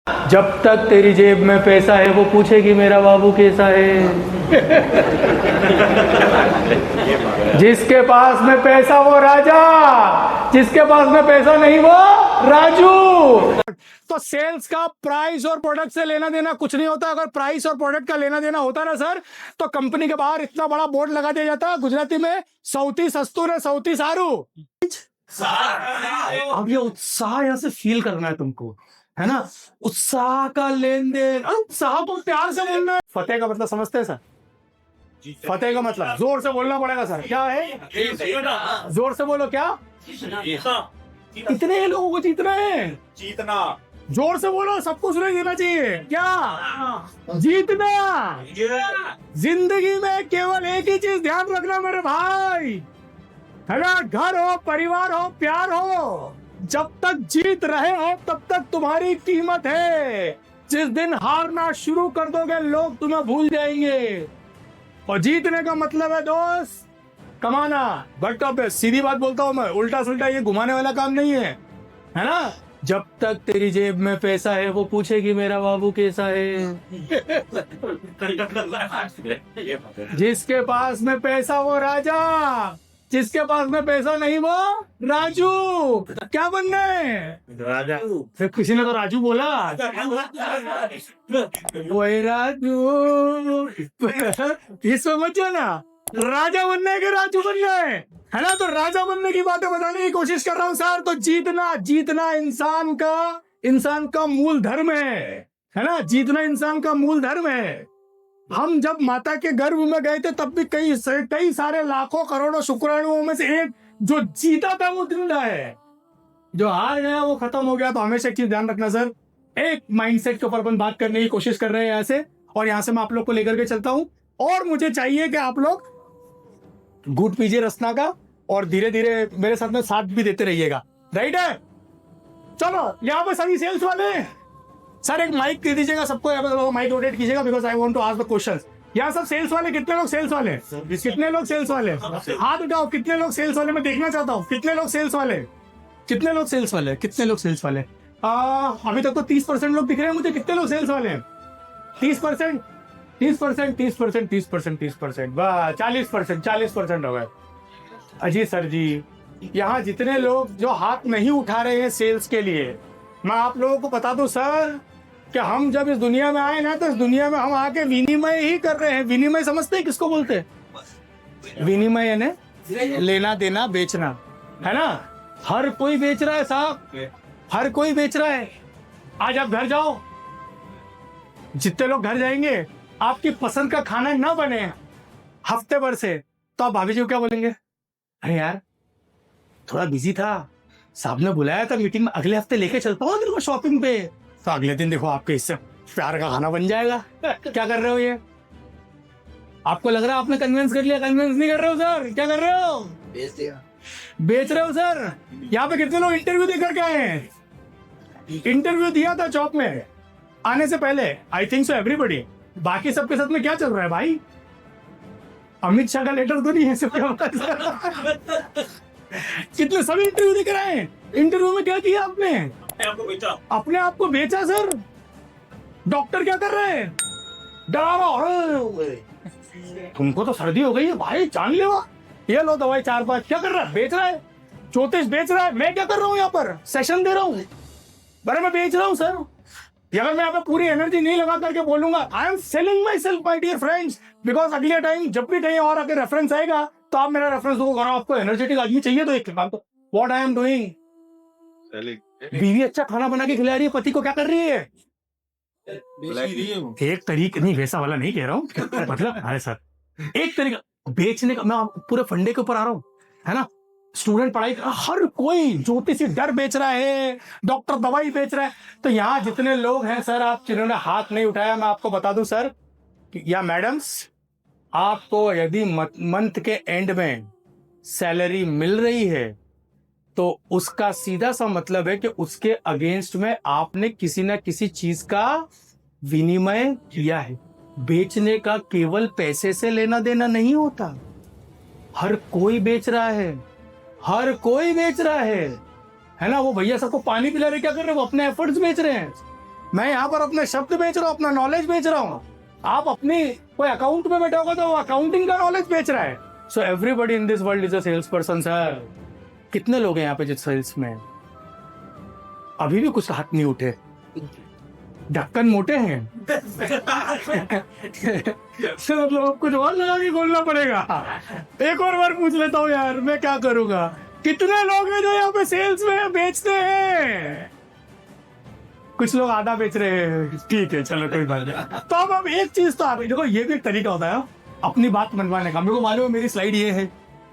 जब तक तेरी जेब में पैसा है वो पूछेगी मेरा बाबू कैसा है। जिसके पास में पैसा वो राजा, जिसके पास में पैसा नहीं वो राजू। तो सेल्स का प्राइस और प्रोडक्ट से लेना देना कुछ नहीं होता। अगर प्राइस और प्रोडक्ट का लेना देना होता ना सर, तो कंपनी के बाहर इतना बड़ा बोर्ड लगा दिया जाता गुजराती में, सौती सस्तू ने सौती सारू। अब ये उत्साह यहाँ से फील करना है तुमको, है ना, उत्साह का लेन देन। उत्साह को प्यार से बोलना है। फतेह का मतलब समझते हैं सर? फतेह का मतलब जोर से बोलना पड़ेगा सर। क्या है? जोर से बोलो। क्या? कितने लोगों को जीतना है? जीतना। जोर से बोलो, सबको सुनाई देना चाहिए। क्या? जीतना। जिंदगी में केवल एक ही चीज ध्यान रखना मेरे भाई, है ना, घर हो, परिवार हो, प्यार हो, जब तक जीत रहे हो तब तक तुम्हारी कीमत है। जिस दिन हारना शुरू कर दोगे लोग तुम्हें भूल जाएंगे। और जीतने का मतलब है दोस्त कमाना। बट अब सीधी बात बोलता हूं मैं, उल्टा सुल्टा ये घुमाने वाला काम नहीं है ना। जब तक तेरी जेब में पैसा है वो पूछेगी मेरा बाबू कैसा है। जिसके पास में पैसा वो राजा, जिसके पास में पैसा नहीं वो राजू। क्या बनना है? राजा। फिर किसी ने तो राजू बोला। वही राजू। इसमें मत जाना, राजा बनना है कि राजू बनना है ना। तो राजा बनने की बातें बताने की कोशिश कर रहा हूं सर। तो जीतना, जीतना इंसान का मूल धर्म है ना। जीतना इंसान का मूल धर्म है। हम जब माता के गर्भ में गए थे तब भी कई सारे लाखों करोड़ों शुक्राणुओं में से एक जो जीता था वो जिंदा है। जो हार गया वो खत्म हो गया। तो हमेशा एक चीज ध्यान रखना सर, एक माइंडसेट के ऊपर अपन बात करने की कोशिश कर रहे हैं यहाँ से, और यहाँ से मैं आप लोग को लेकर के चलता हूँ। और मुझे चाहिए कि आप लोग घूट पीजिए रसना का, और धीरे धीरे मेरे साथ में साथ भी देते रहिएगा। राइट है? चलो यहाँ पे सभी सेल्स वाले सर एक माइक दे दीजिएगा सबको, माइक रोटेट कीजिएगा, because I want to ask the questions. यहाँ सब सेल्स वाले, कितने लोग सेल्स वाले? कितने लोग सेल्स वाले? हाथ उठाओ। कितने लोग सेल्स वाले? मैं देखना चाहता हूँ कितने लोग सेल्स वाले, कितने लोग सेल्स वाले, कितने लोग सेल्स वाले। अभी तक तो 30% लोग दिख रहे हैं मुझे। कितने लोग सेल्स वाले हैं? 30%, 30%, 30%, 30%, 30%, 40%, 40% हो गए। अजीत सर जी, यहाँ जितने लोग जो हाथ नहीं उठा रहे हैं सेल्स के लिए, मैं आप लोगों को बता दूं सर कि हम जब इस दुनिया में आए ना, तो इस दुनिया में हम आके विनिमय ही कर रहे हैं। विनिमय समझते हैं किसको बोलते हैं? विनिमय यानी लेना देना, बेचना, है ना। हर कोई बेच रहा है साहब, हर कोई बेच रहा है। आज आप घर जाओ, जितने लोग घर जाएंगे आपकी पसंद का खाना ना बने हफ्ते भर से, तो आप भाभी जी को क्या बोलेंगे? अरे यार थोड़ा बिजी था, साहब ने बुलाया था मीटिंग में, अगले हफ्ते लेके चलता हूँ तेरे को शॉपिंग पे। तो अगले दिन देखो आपके इससे प्यार का खाना बन जाएगा। क्या कर रहे हो ये? आपको लग रहा है आपने कन्विंस कर लिया? कन्विंस नहीं कर रहे हो सर। क्या कर रहे हो? बेच रहे हो सर। यहाँ पे कितने लोग इंटरव्यू देकर के आए हैं? इंटरव्यू दिया था जॉब में आने से पहले? I think so everybody. बाकी सबके साथ में क्या चल रहा है भाई? अमित शाह का लेटर तो नहीं है सब? कितने सभी इंटरव्यू देकर आए। इंटरव्यू में क्या किया आपने? अपने आप को बेचा सर। डॉक्टर क्या कर रहे हैं? डरा रहा। तुमको तो सर्दी हो गई है भाई, जानलेवा, ये लो दवाई 4-5। क्या कर रहा है? बेच रहा है। ज्योतिष बेच रहा है। मैं क्या कर रहा हूँ यहाँ पर? सेशन दे रहा हूँ। बड़े मैं बेच रहा हूँ सर। अगर मैं यहाँ पे पूरी एनर्जी नहीं लगा करके बोलूंगा, I am selling my self my dear friends, because अगले टाइम जब भी कहीं और आके रेफरेंस आएगा तो आप मेरा रेफरेंस दो। आपको एनर्जेटिक आदमी चाहिए तो एक काम, तो व्हाट आई एम डूइंग, बीवी अच्छा खाना बना के खिला रही है, पति को क्या कर रही है? एक तरीके नहीं, वैसा वाला नहीं कह रहा हूँ मतलब, अरे सर एक तरीका बेचने का, मैं पूरे फंडे के ऊपर आ रहा हूँ, है ना। स्टूडेंट पढ़ाई कर, हर कोई ज्योतिषी डर बेच रहा है, डॉक्टर दवाई बेच रहा है। तो यहाँ जितने लोग हैं सर, आप जिन्होंने हाथ नहीं उठाया, मैं आपको बता दूं सर या मैडम्स, आपको यदि मंथ के एंड में सैलरी मिल रही है तो उसका सीधा सा मतलब है कि उसके अगेंस्ट में आपने किसी ना किसी चीज का विनिमय किया है। बेचने का केवल पैसे से लेना देना नहीं होता। हर कोई बेच रहा है, हर कोई बेच रहा है ना। वो भैया सबको पानी पिला रहे, क्या कर रहे हैं? वो अपने एफर्ट्स बेच रहे हैं। मैं यहाँ पर अपने शब्द बेच रहा हूँ, अपना नॉलेज बेच रहा हूँ। आप अपनी कोई अकाउंट में बैठा होगा तो वो अकाउंटिंग का नॉलेज बेच रहा है। So everybody in this world is a sales person sir. कितने लोग हैं यहाँ पे जो सेल्स में? अभी भी कुछ हाथ नहीं उठे, ढक्कन मोटे हैं। मतलब अब कुछ और लगा के बोलना पड़ेगा। एक और बार पूछ लेता हूँ यार, मैं क्या करूंगा। कितने लोग हैं जो यहाँ पे सेल्स में बेचते हैं? कुछ लोग आधा बेच रहे हैं, ठीक है चलो कोई बात नहीं। तो अब एक चीज तो आप देखो, ये भी एक तरीका होता है अपनी बात मनवाने का। मेरे को मालूम है मेरी स्लाइड ये है,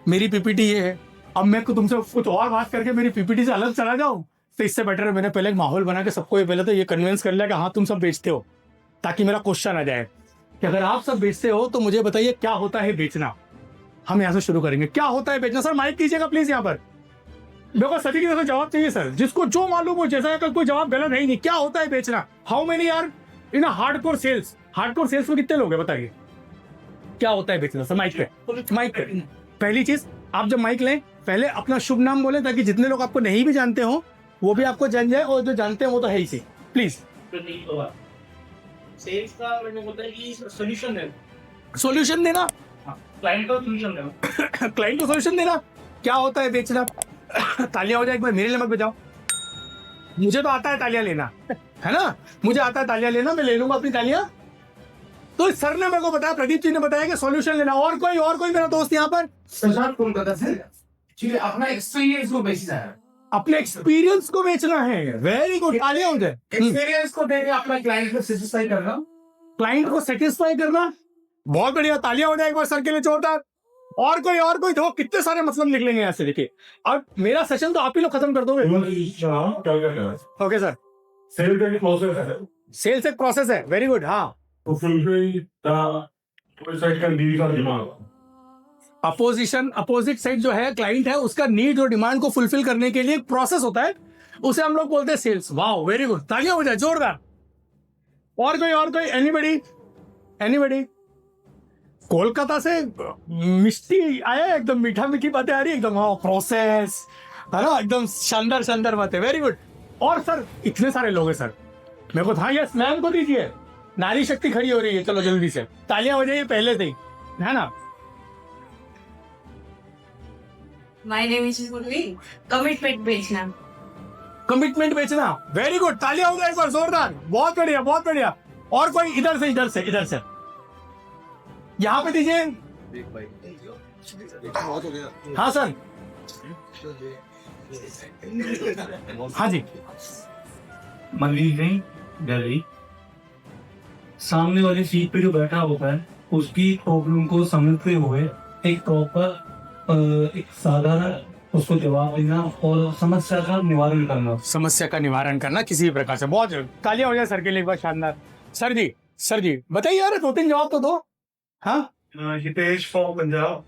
मेरी पीपीटी ये है, अब मैं तुमसे कुछ और बात करके मेरी पीपीटी से अलग चला जाऊं, तो इससे बेटर है मैंने पहले एक माहौल बना के सबको ये पहले तो ये कन्विंस कर लिया कि हाँ तुम सब बेचते हो, ताकि मेरा क्वेश्चन आ जाए कि अगर आप सब बेचते हो तो मुझे बताइए क्या होता है बेचना। हम यहाँ से शुरू करेंगे, क्या होता है बेचना। सर माइक कीजिएगा प्लीज यहाँ पर, मेरे को सभी की तरफ जवाब चाहिए सर, जिसको जो मालूम हो। जैसा अगर कोई जवाब गलत है ही नहीं, क्या होता है बेचना। How many are in hardcore sales? Hardcore sales में कितने लोग हैं बताइए, क्या होता है बेचना सर? माइक पे, माइक पे। पहली चीज, आप जब माइक लें पहले अपना शुभ नाम बोले, ताकि जितने लोग आपको नहीं भी जानते हो वो भी आपको जान जाए, और जो जानते हैं वो तो है ही सही। प्लीज। सेल्स का मैंने बोलता है कि सोल्यूशन देना, सॉल्यूशन देना, क्लाइंट को सोल्यूशन देना। क्लाइंट को सॉल्यूशन देना। क्या होता है बेचना? तालियां हो जाए एक बार मेरे लिए मत बजाओ, मुझे तो आता है तालियां लेना, है ना, मुझे आता है तालियां लेना, मैं ले लूंगा अपनी तालियां। तो सर ने मेरे को बताया, प्रदीप जी ने बताया कि सॉल्यूशन लेना। और कोई मेरा दोस्त यहाँ पर? संसार कौन करता है? ठीक है, अपना एक्सपीरियंस को बेचना है, अपने एक्सपीरियंस को बेचना है। वेरी गुड, तालियां हो जाए। एक्सपीरियंस को देके अपना क्लाइंट को सेटिस्फाई करना। क्लाइंट को सेटिस्फाई करना, बहुत बढ़िया, तालियां हो जाए एक बार सर के लिए जोरदार। और कोई देखो कितने सारे मतलब निकलेंगे यहाँ से। देखिए अब मेरा सेशन तो आप ही लोग खत्म कर दोगे। Okay sir. सेल का प्रोसेस है, सेल्स एक प्रोसेस है, वेरी गुड। हाँ, तो फुलफिल द साइड का नीड का डिमांड। अपोजिट साइड जो है क्लाइंट है, उसका नीड और डिमांड को फुलफिल करने के लिए एक प्रोसेस होता है, उसे हम लोग बोलते हैं सेल्स। वाह वेरी गुड, तालियां हो जाए जोरदार। और कोई एनीबडी? कोलकाता से मिष्टी आया है, एकदम मीठा मीठी बातें आ रही है एकदम। हाँ, प्रोसेस है ना, एकदम शानदार बातें, वेरी गुड। और सर इतने सारे लोग हैं सर, मेरे को था यस मैम को दीजिए, नारी शक्ति खड़ी हो रही है। चलो जल्दी से तालियां हो जाइए पहले से ही, है ना। My name is Purvi. Commitment बेचना। कमिटमेंट बेचना, वेरी गुड, तालियां हो जाए एक बार जोरदार। बहुत बढ़िया। और कोई? इधर से यहाँ पे दीजिए। हाँ सर, हाँ जी। मान लीजिए दिल्ली, सामने वाली सीट पे जो बैठा होता है उसकी प्रॉब्लम को समझते हुए एक प्रॉपर एक साधारण उसको जवाब देना और समस्या का निवारण करना किसी भी प्रकार से। बहुत तालियां हो जाए सर के लिए एक बार, शानदार। सर जी बताइए यार, 2-3 जवाब तो दो। हाँ, Hitesh from Punjab,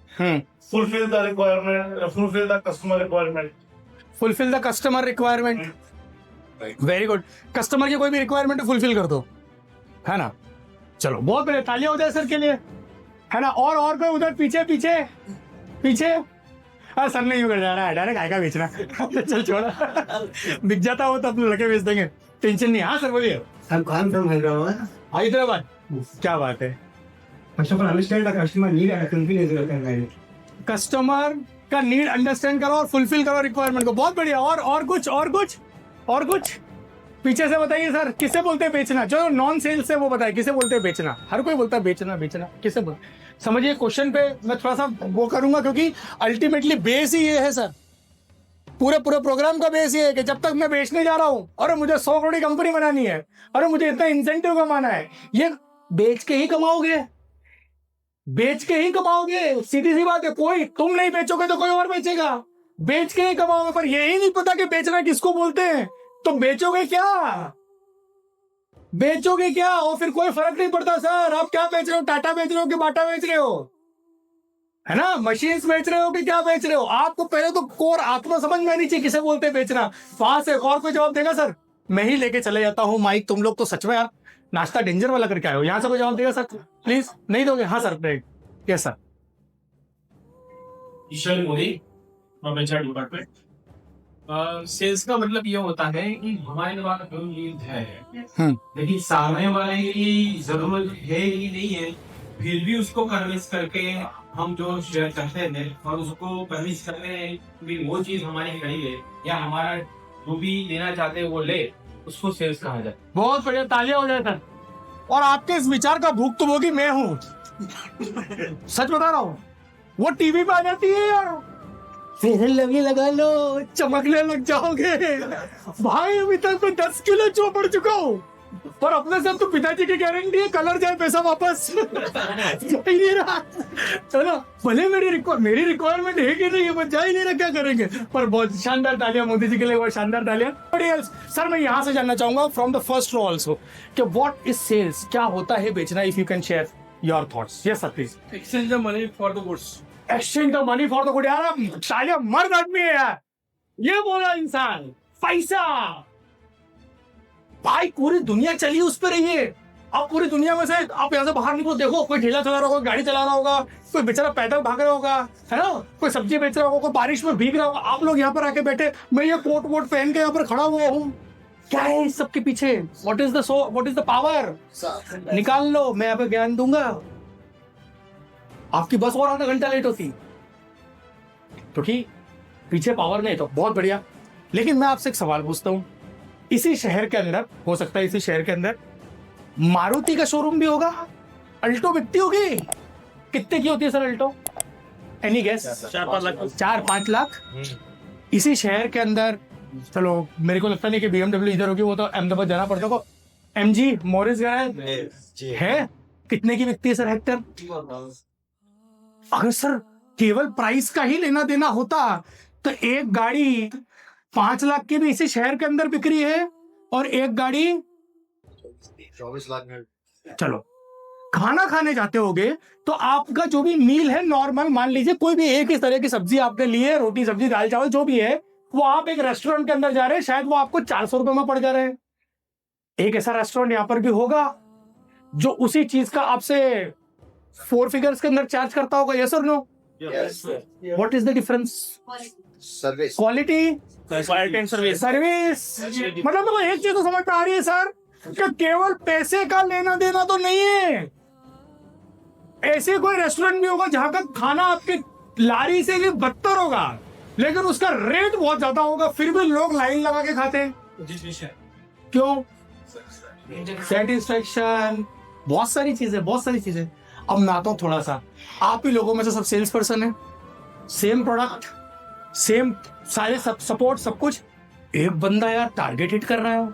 fulfil the requirement, fulfil the customer requirement. Fulfil the customer requirement, very good. Customer की कोई भी रिक्वायरमेंट फुलफिल कर दो, है ना। चलो बहुत बढ़िया, तालियां हो जाए सर के लिए, है ना। और कोई उधर पीछे हाँ, सर ने यूं कर जा रहा है डायरेक्ट आएगा बेचना। चल छोड़ा, बिक जाता हो तो अपने लड़के बेच देंगे, टेंशन नहीं। हाँ सर बोलिए। I'm calm from Hyderabad. Hyderabad, क्या बात है। First of all, understand the customer need and fulfill his requirement. Customer का नीड अंडरस्टैंड करो और फुलफिल करो रिक्वायरमेंट को। बहुत बढ़िया। और कुछ पीछे से बताइए सर, किसे बोलते हैं बेचना? जो नॉन सेल्स है वो बताए, किसे बोलते हैं बेचना? हर कोई बोलता है बेचना, किसे बोलते? समझिए क्वेश्चन पे मैं थोड़ा सा वो करूंगा, क्योंकि अल्टीमेटली बेस ही ये है सर, पूरे प्रोग्राम का बेस ये है कि जब तक मैं बेचने जा रहा हूं, अरे मुझे 100 करोड़ की कंपनी बनानी है, अरे मुझे इतना इंसेंटिव कमाना है, ये बेच के ही कमाओगे। सीधी सी बात है, कोई तुम नहीं बेचोगे तो कोई और बेचेगा, बेच के ही कमाओगे। पर यही नहीं पता कि बेचना किसको बोलते हैं, तो बेचोगे क्या? और फिर कोई फर्क नहीं पड़ता सर, आप क्या बेच रहे हो, टाटा बेच रहे हो कि बाटा बेच रहे हो, है ना, मशीन्स बेच रहे हो कि क्या बेच रहे हो। आपको पहले तो कोर आत्मा समझ में आनी चाहिए किसे बोलते हैं बेचना। वहां से और कोई जवाब देगा सर? मैं ही लेके चले जाता हूँ माइक, तुम लोग तो सच में यार नाश्ता डेंजर वाला करके आए हो। यहाँ से कोई जवाब देगा सर प्लीज? नहीं दोगे? हाँ sir, yes sir. Ishwar Modi from HR department. Sales का मतलब ये होता है कि हमारे पास जो नीड है हम्म। लेकिन सामने वाले की जरूरत है ही नहीं है, फिर भी उसको कन्विंस करके हम जो शेयर करते हैं और उसको कन्विंस करते हैं कि वो चीज हमारी खड़ी है या हमारा जो भी लेना चाहते हैं वो ले, उसको सेल्स कहा जाता है। बहुत बढ़िया, तालियां हो जाए सर। और आपके इस विचार का भुक्तभोगी मैं हूँ। सच बता रहा हूँ, वो टीवी पे आ जाती है यार, फेयर लवली लगा लो, चमकने लग जाओगे। भाई अभी तक मैं 10 किलो चौपड़ चुका हूँ, पर अपने साथ तो पिताजी की गारंटी है, कलर जाए पैसा वापस। जा ही नहीं रहा। चलो भले मेरी रिक्वायरमेंट है कि नहीं है, पर जा ही नहीं रहा, क्या करेंगे। पर बहुत शानदार तालियां मोदी जी के लिए, बहुत शानदार तालियां। सर मैं यहाँ से जानना चाहूंगा from the first row also कि व्हाट इज सेल्स, क्या होता है बेचना, if you can share your thoughts. Yes sir please. Exchange the money for the goods. Exchange the money for the good. यार तालियां, मर्द आदमी है यार, ये बोला इंसान। पैसा भाई, पूरी दुनिया चली उस पर रही है। आप पूरी दुनिया में से आप यहाँ से बाहर निकलो, देखो कोई ठेला चला रहा होगा, गाड़ी चला रहा होगा, कोई बेचारा पैदल भाग रहा होगा, है ना, कोई सब्जी बेच रहा होगा, कोई बारिश में भीग रहा होगा। आप लोग यहाँ पर आके बैठे, मैं ये कोट वोट पहन के यहाँ पर खड़ा हुआ हूँ। क्या है इस सबके पीछे? What is the power? निकाल लो, मैं यहाँ पे ज्ञान दूंगा। आपकी बस और आधा घंटा लेट होती क्योंकि पीछे पावर नहीं, तो बहुत बढ़िया। लेकिन मैं आपसे एक सवाल पूछता हूँ, इसी शहर के अंदर, हो सकता है इसी शहर के अंदर मारुति का शोरूम भी होगा, अल्टो बिकती होगी। कितने की होती है sir Alto? Any guess? 4-5 lakh. इसी शहर के अंदर, चलो मेरे को लगता नहीं कि BMW इधर होगी, वो तो अहमदाबाद जाना पड़ता होगा। MG मॉरिस है, कितने की बिकती है सर हेक्टर? अगर सर केवल प्राइस का ही लेना देना होता तो एक गाड़ी 5 लाख की भी इसी शहर के अंदर बिक रही है, और एक गाड़ी 24 लाख में। चलो खाना खाने जाते होगे तो आपका जो भी मील है नॉर्मल, मान लीजिए कोई भी एक ही तरह की सब्जी आपने ली है, रोटी सब्जी दाल चावल जो भी है, वो आप एक रेस्टोरेंट के अंदर जा रहे हैं, शायद वो आपको 400 रुपए में पड़ जा रहे हैं। एक ऐसा रेस्टोरेंट यहाँ पर भी होगा जो उसी चीज का आपसे 4 फिगर्स के अंदर चार्ज करता होगा। यस और no? What is the difference? Service. Quality, service. मतलब मेरे को एक चीज तो समझ में आ रही है सर कि केवल पैसे का लेना देना तो नहीं है। ऐसे कोई रेस्टोरेंट भी होगा जहां का खाना आपके लारी से भी बदतर होगा, लेकिन उसका रेट बहुत ज्यादा होगा, फिर भी लोग लाइन लगा के खाते हैं। क्यों? सेटिस्फेक्शन, बहुत सारी चीजें। अब मैं आता हूं थोड़ा सा, आप ही लोगों में से सब सेल्स पर्सन है, सेम प्रोडक्ट, सेम सारे सपोर्ट, सब कुछ। एक बंदा यार टारगेट हिट कर रहा है,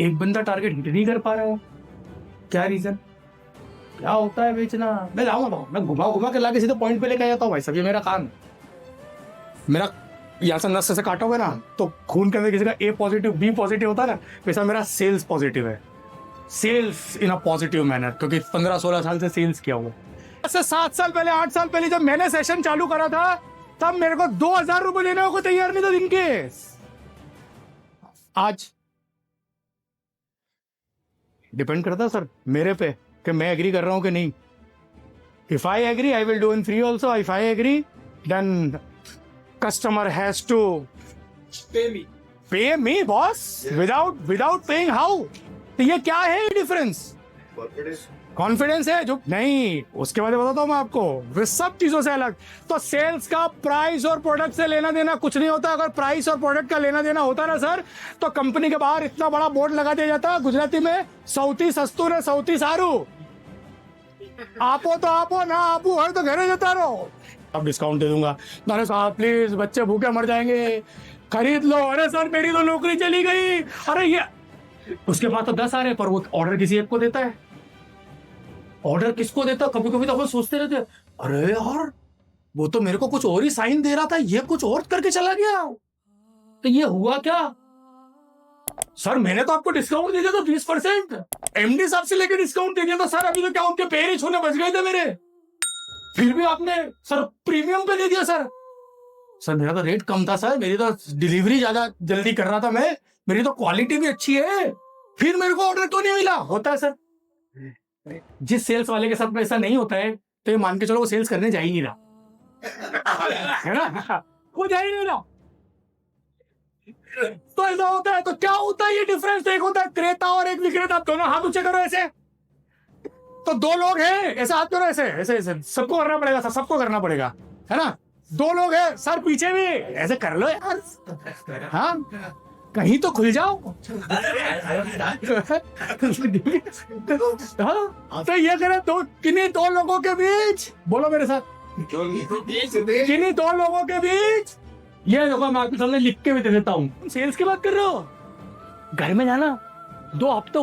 एक बंदा टारगेट हिट नहीं कर पा रहा है। क्या रीजन? क्या होता है बेचना? मैं लाऊंगा, मैं घुमा के लाके सीधे पॉइंट पे लेके जाता हूँ भाई साहब, ये मेरा काम। मेरा यहाँ से नस से काटोगे ना तो खून के अंदर किसी का A पॉजिटिव B पॉजिटिव होता है ना, वैसा मेरा सेल्स पॉजिटिव है। Sales in a positive manner, क्योंकि 15-16 साल से सेल्स किया हुआ। 7 साल पहले, 8 साल पहले जब मैंने सेशन चालू करा था, तब मेरे को 2000 रुपए देने को तैयार नहीं था दिन के। आज डिपेंड करता सर मेरे पे कि मैं एग्री कर रहा हूं कि नहीं। If I agree I will do in free also, if I agree then customer has to pay me boss, without paying how. तो ये क्या है डिफरेंस? कॉन्फिडेंस है जो नहीं, उसके बाद बताता हूं मैं आपको, वे सब चीजों से अलग। तो सेल्स का प्राइस और प्रोडक्ट से लेना देना कुछ नहीं होता। अगर प्राइस और प्रोडक्ट का लेना देना होता ना सर, तो कंपनी के बाहर इतना बड़ा बोर्ड लगा दिया जाता गुजराती में, सौती सस्तू ने सौती सारू, आपो तो आपो, ना आपू है तो घरे जता रहो, अब डिस्काउंट दे दूंगा। अरे साहब प्लीज, बच्चे भूखे मर जाएंगे, खरीद लो। अरे सर मेरी तो नौकरी चली गई। अरे ये, उसके बाद तो 10 आ रहे, पर वो ऑर्डर किसी एक को देता है। ऑर्डर किसको देता? कभी कभी तो अपन सोचते रहते, अरे यार वो तो मेरे को कुछ और ही साइन दे रहा था, ये कुछ और करके चला गया, तो ये हुआ क्या? सर मैंने तो आपको डिस्काउंट दे दिया था 20%, MD साहब से लेकर डिस्काउंट दे दिया था सर, अभी तो क्या उनके पैर ही छूने बच गए थे मेरे, फिर भी आपने सर प्रीमियम पे दे दिया सर। सर मेरा तो रेट कम था सर, मेरी तो डिलीवरी ज्यादा जल्दी कर रहा था मैं, मेरी तो क्वालिटी भी अच्छी है, फिर मेरे को ऑर्डर क्यों नहीं मिला? होता है सर। जिस सेल्स वाले के साथ में ऐसा नहीं होता है तो ये मान के चलो वो सेल्स करने जा ही नहीं रहा, है ना, वो जा ही नहीं रहा। तो ऐसा होता है। तो क्या होता है ये डिफरेंस? एक होता है क्रेता और एक विक्रेता। दोनों हाथ ऊंचे करो ऐसे। तो दो लोग हैं, ऐसे हाथ करो, ऐसे ऐसे ऐसे, सबको करना पड़ेगा सर, सबको करना पड़ेगा, है ना? दो लोग हैं सर, पीछे भी ऐसे कर लो यार। हाँ, कहीं तो खुल जाओ। हाँ, तो ये करें दो, किन्हीं दो लोगों के बीच, बोलो मेरे साथ, किन्हीं दो लोगों के बीच, ये देखो मैं आपके सामने लिख के भी दे देता हूँ। सेल्स की बात कर रहे हो, घर में जाना, 2 हफ्ते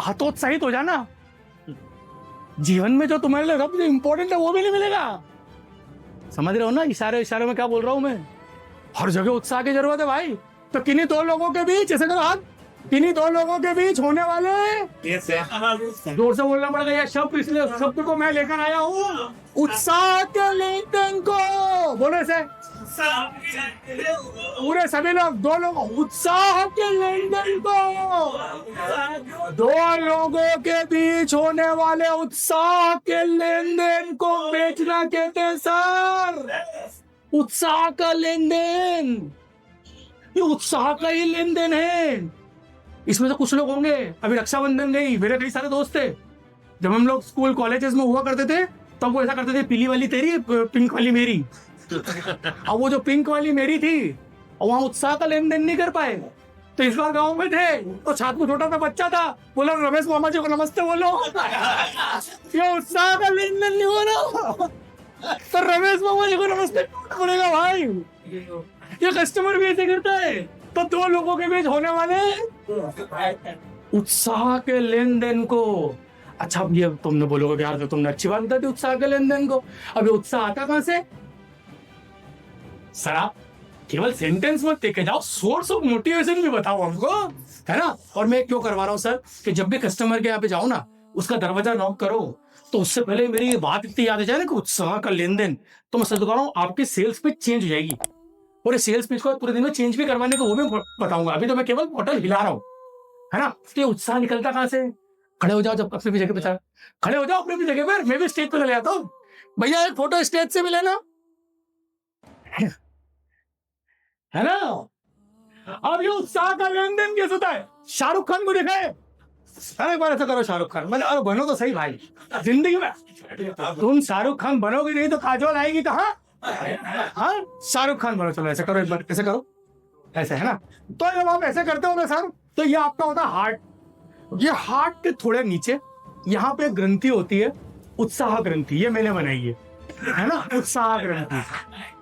हतोत्साहित हो जाना, जीवन में जो तुम्हारे लिए सबसे इंपॉर्टेंट है वो भी नहीं मिलेगा। समझ रहे हो ना इशारे इशारे में क्या बोल रहा हूं मैं? हर जगह उत्साह की जरूरत है भाई। तो किन्हीं दो लोगों के बीच, ऐसे करो हाथ, किन्हीं दो लोगों के बीच होने वाले, जोर से बोलना पड़ेगा ये शब्द, इसलिए शब्द को मैं लेकर आया हूँ, उत्साह के लेन देन को। बोलो ऐसे पूरे सभी लोग, दो लोग, उत्साह के लेन देन को, दो लोगों के बीच होने वाले उत्साह के लेन देन को बेचना कहते हैं सर। उत्साह का लेन देन, ये उत्साह का ही लेन देन है। इसमें तो कुछ लोग होंगे, अभी रक्षाबंधन गई, मेरे कई सारे दोस्त थे, जब हम लोग स्कूल कॉलेजेस में हुआ करते थे तब वो ऐसा करते थे, पीली वाली तेरी, पिंक वाली मेरी। अब वो जो पिंक वाली मेरी थी, और वहां उत्साह का लेन देन नहीं कर पाए। तो इस बार गाँव में थे, तो छात्र को छोटा सा बच्चा था, बोला रमेश मामा जी को नमस्ते बोलो। ये उत्साह का लेन देन नहीं हो रहा, तो रमेश मामा जी को नमस्ते बोलेगा भाई। ये कस्टमर भी ऐसे करता है। तो दो लोगों के बीच होने वाले उत्साह के लेन देन को, अच्छा ये तुमने बोलोगे कि यार तो तुमने अच्छी बात बता दी उत्साह के लेन देन को। अभी उत्साह आता कहां से? सर आप केवल सेंटेंस मत देखे जाओ, सोर्स ऑफ मोटिवेशन भी बताओ हमको, है ना? और मैं क्यों करवा रहा हूँ सर कि जब भी कस्टमर के यहाँ पे जाओ ना, उसका दरवाजा नॉक करो तो उससे पहले मेरी बात इतनी याद आ जाए ना कि उत्साह का लेन देन, तो मैं सच बता रहा हूँ आपकी सेल्स पिच चेंज हो जाएगी। और सेल्स पिच को पूरे दिन में चेंज भी करवाने को वो भी बताऊंगा। अभी तो मैं केवल बोतल हिला रहा हूँ, है ना? तो उत्साह निकलता कहां से? खड़े हो जाओ, जब अपनी भी जगह पे, खड़े हो जाओ अपनी भी जगह पर, मैं भी स्टेज पे चले जाता हूँ। भैया एक फोटो स्टेज से भी लेना, है ना? अब ये उत्साह का लेन देन कैसे होता है? शाहरुख खान को देखा है? अरे एक बार ऐसा करो, शाहरुख खान मतलब, अरे बनो तो सही भाई। जिंदगी में तुम शाहरुख खान बनोगे नहीं तो काजोल आएगी कहाँ? हाँ, शाहरुख खान बनो। चलो ऐसे करो, एक बार ऐसे करो, ऐसे, है ना? तो जब आप ऐसे करते हो ना सर, तो ये आपका होता है हार्ट। ये हार्ट के थोड़े नीचे यहाँ पे ग्रंथि होती है, उत्साह ग्रंथि, ये मैंने बनाई है ना? उत्साह ग्रंथि।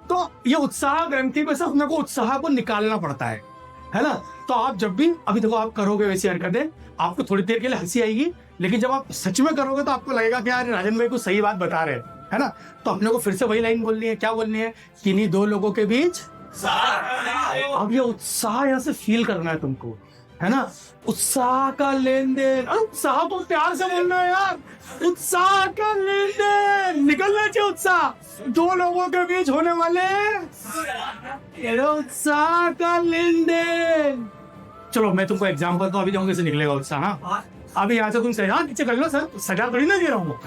तो ये उत्साह ग्रंथि में से अपने को उत्साह को निकालना पड़ता है ना? तो आप जब भी, अभी देखो आप करोगे वैसी हरकतें, आपको थोड़ी देर के लिए हंसी आएगी, लेकिन जब आप सच में करोगे तो आपको लगेगा कि यार राजन भाई को सही बात बता रहे हैं, है ना? तो अपने को फिर से वही लाइन बोलनी है। क्या बोलनी है? किन्हीं दो लोगों के बीच। अब ये उत्साह यहाँ से फील करना है तुमको, है ना? उत्साह का लेन देन, उत्साह को प्यार से बोलना है यार। उत्साह का लेन देन, निकलना चाहिए उत्साह। दो लोगों के बीच होने वाले उत्साह का लेन देन। चलो मैं तुमको एग्जाम्पल तो अभी जाऊंगा कैसे निकलेगा उत्साह। हाँ, अभी यहाँ से तुम सजा नीचे कर लो सर, सजा थोड़ी ना दे रहा हूँ,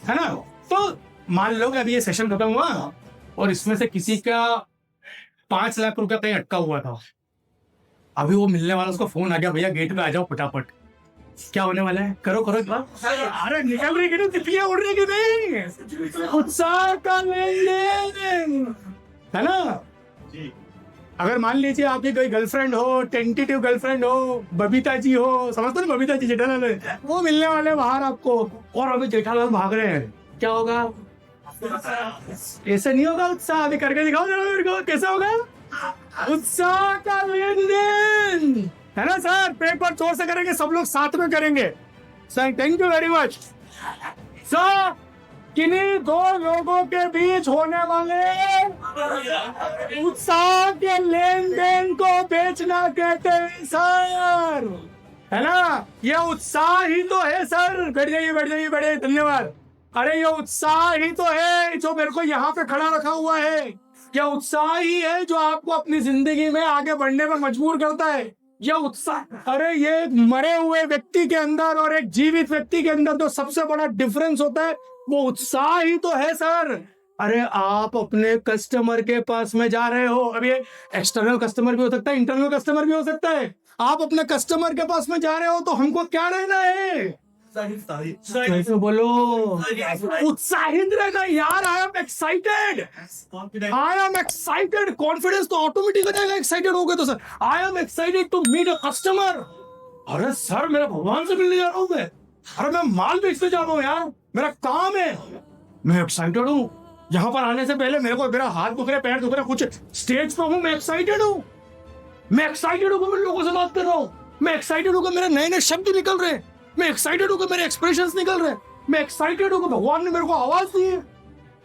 है ना? तो मान लो कि अभी ये सेशन खत्म हुआ और इसमें से किसी का 5 लाख रुपया कहीं अटका हुआ था। अभी वो मिलने वाला, उसको फोन आ गया, भैया गेट पे आ जाओ फटाफट। क्या होने वाला है? करो करो एक बार। अरे निकल रही कि तितलियां उड़ रही कि नहीं? उत्साह का लेन देन, है ना? अगर मान लीजिए आपकी कोई गर्लफ्रेंड हो, टेंटेटिव गर्लफ्रेंड हो, बबीता जी हो, समझते हो बबीता जी जेठालाल, वो मिलने वाले बाहर आपको, और अभी जेठालाल भाग रहे हैं, क्या होगा? ऐसे नहीं होगा उत्साह। अभी करके दिखाओ जरा मेरे को, कैसे होगा? उत्साह का लेन देन, है ना सर? पेट पर जोर से करेंगे, सब लोग साथ में करेंगे sir. Thank you very much sir. किन्हीं दो लोगों के बीच होने वाले उत्साह के लेन देन को बेचना कहते हैं सर, है ना? ये उत्साह ही तो है सर। बैठ जाइए बैठ जाइए, बड़े धन्यवाद। अरे ये उत्साह ही तो है जो मेरे को यहाँ पे खड़ा रखा हुआ है। यह उत्साह ही है जो आपको अपनी जिंदगी में आगे बढ़ने पर मजबूर करता है। यह उत्साह, अरे ये मरे हुए व्यक्ति के अंदर और एक जीवित व्यक्ति के अंदर जो सबसे बड़ा डिफरेंस होता है वो उत्साह ही तो है सर। अरे आप अपने कस्टमर के पास में जा रहे हो, अब ये एक्सटर्नल कस्टमर भी हो सकता है, इंटरनल कस्टमर भी हो सकता है। आप अपने कस्टमर के पास में जा रहे हो तो हमको क्या रहना है? कैसे बोलो? उत्साहित रहना यार। I am excited, I am excited. Confidence तो ऑटोमेटिक हो जाएगा एक्साइटेड हो गए तो sir. I am excited to meet a customer. अरे सर मेरा भगवान से मिलने जा रहा हूँ मैं। अरे मैं माल बेचने जा रहा हूँ यार, मेरा काम है। मैं एक्साइटेड हूँ। यहाँ पर आने से पहले मेरा हाथ दुख रहा है, पैर दुख रहा है, कुछ स्टेज पर हूँ, मैं एक्साइटेड हूँ। मैं एक्साइटेड हूँ कि मैं लोगों से बात कर रहा हूँ। मैं एक्साइटेड हूँ कि मेरे नए नए शब्द निकल रहे हैं। मैं एक्साइटेड हूँ कि मेरे एक्सप्रेशंस निकल रहे हैं। मैं एक्साइटेड हूँ कि भगवान ने मेरे को आवाज दी है।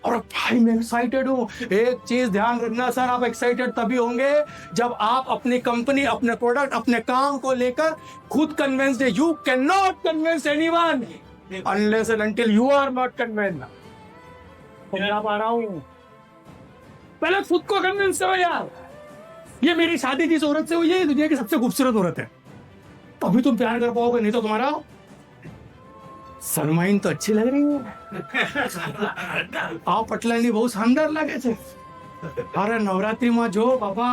और भाई मैं एक्साइटेड हूँ। एक चीज ध्यान रखना सर, आप एक्साइटेड तभी होंगे जब आप अपनी कंपनी, अपने प्रोडक्ट, अपने काम को लेकर खुद कन्विंस्ड है। You can not convince anyone unless and until you are not convinced. समझा पा रहा हूँ? पहले खुद को कन्विंस करो यार। ये मेरी शादी जिस औरत से हुई है, दुनिया की सबसे खूबसूरत औरत है, तभी तुम प्यार कर पाओगे, नहीं तो तुम्हारा सरमाइन तो अच्छी लग रही है। आओ पटलानी बहुत शानदार लगे थे। अरे नवरात्रि में जो बाबा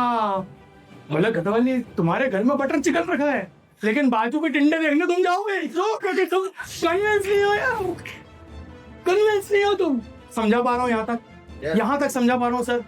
बोले घटवाली तुम्हारे घर में बटर चिकन रखा है, लेकिन बाजू के टिंडे देखने तुम जाओगे जो, क्योंकि तुम कन्विंस नहीं हो यार, कन्विंस नहीं हो तुम। समझा पा रहा हूँ यहाँ तक, यहाँ तक समझा पा रहा हूँ सर।